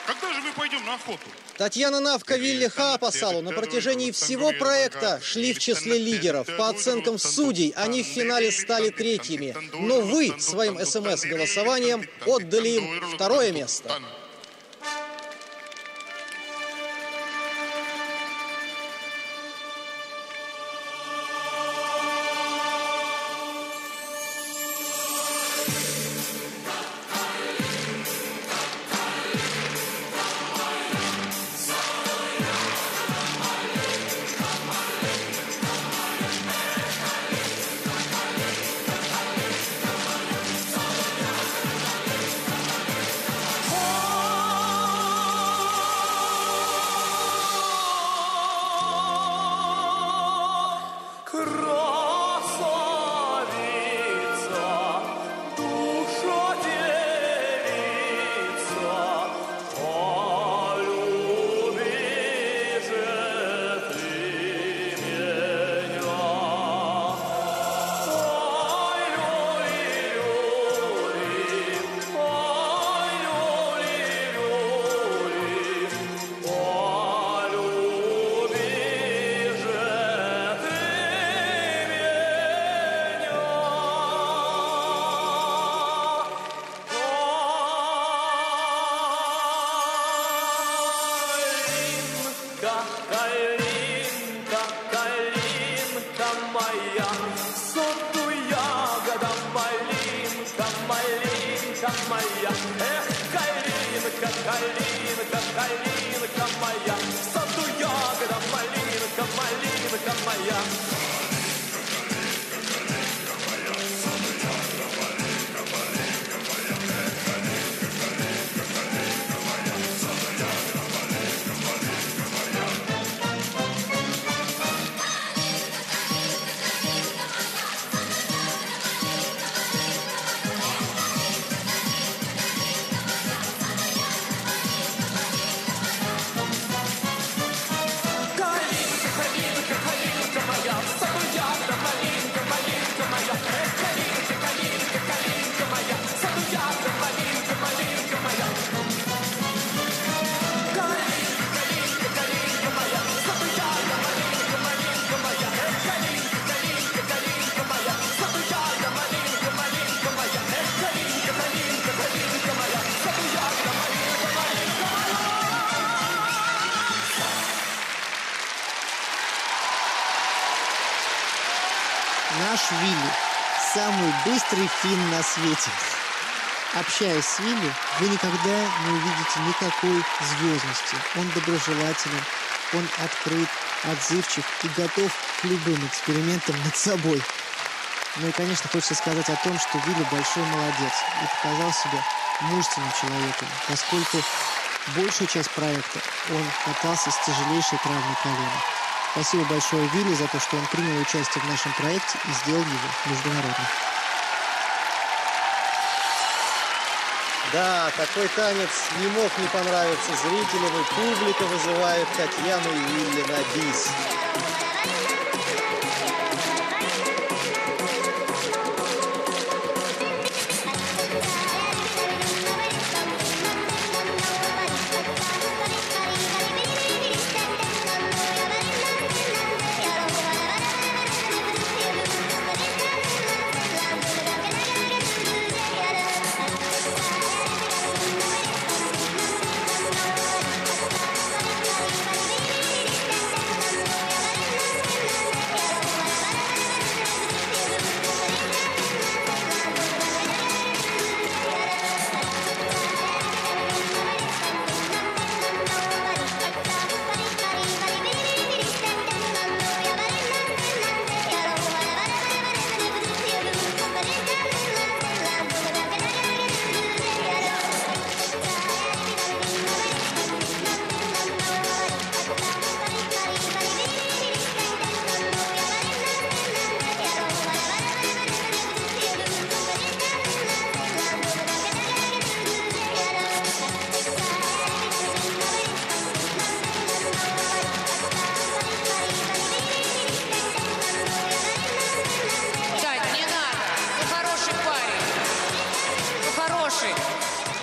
Когда же мы пойдем на охоту? Татьяна Навка, Вилли Хаапасалу на протяжении всего проекта шли в числе лидеров. По оценкам судей, они в финале стали третьими. Но вы своим СМС-голосованием отдали им второе место. Наш Вилли – самый быстрый финн на свете. Общаясь с Вилли, вы никогда не увидите никакой звездности. Он доброжелателен, он открыт, отзывчив и готов к любым экспериментам над собой. Ну и, конечно, хочется сказать о том, что Вилли большой молодец и показал себя мужественным человеком, поскольку большую часть проекта он катался с тяжелейшей травмой колена. Спасибо большое Вилли за то, что он принял участие в нашем проекте и сделал его международным. Да, такой танец не мог не понравиться зрителям, и публика вызывает Татьяну и Вилли на бис.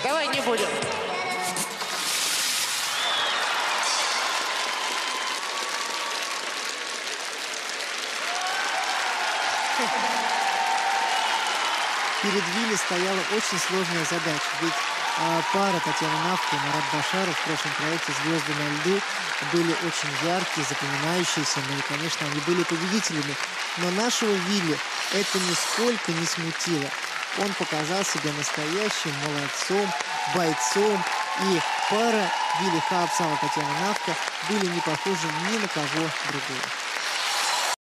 Давай не будем. Перед Вилли стояла очень сложная задача, ведь пара Татьяна Навка и Марат Башаров в прошлом проекте «Звезды на льду» были очень яркие, запоминающиеся, ну и, конечно, они были победителями. Но нашего Вилли это нисколько не смутило. Он показал себя настоящим молодцом, бойцом, и пара Вилли Хаапсала и Татьяна Навка были не похожи ни на кого другого.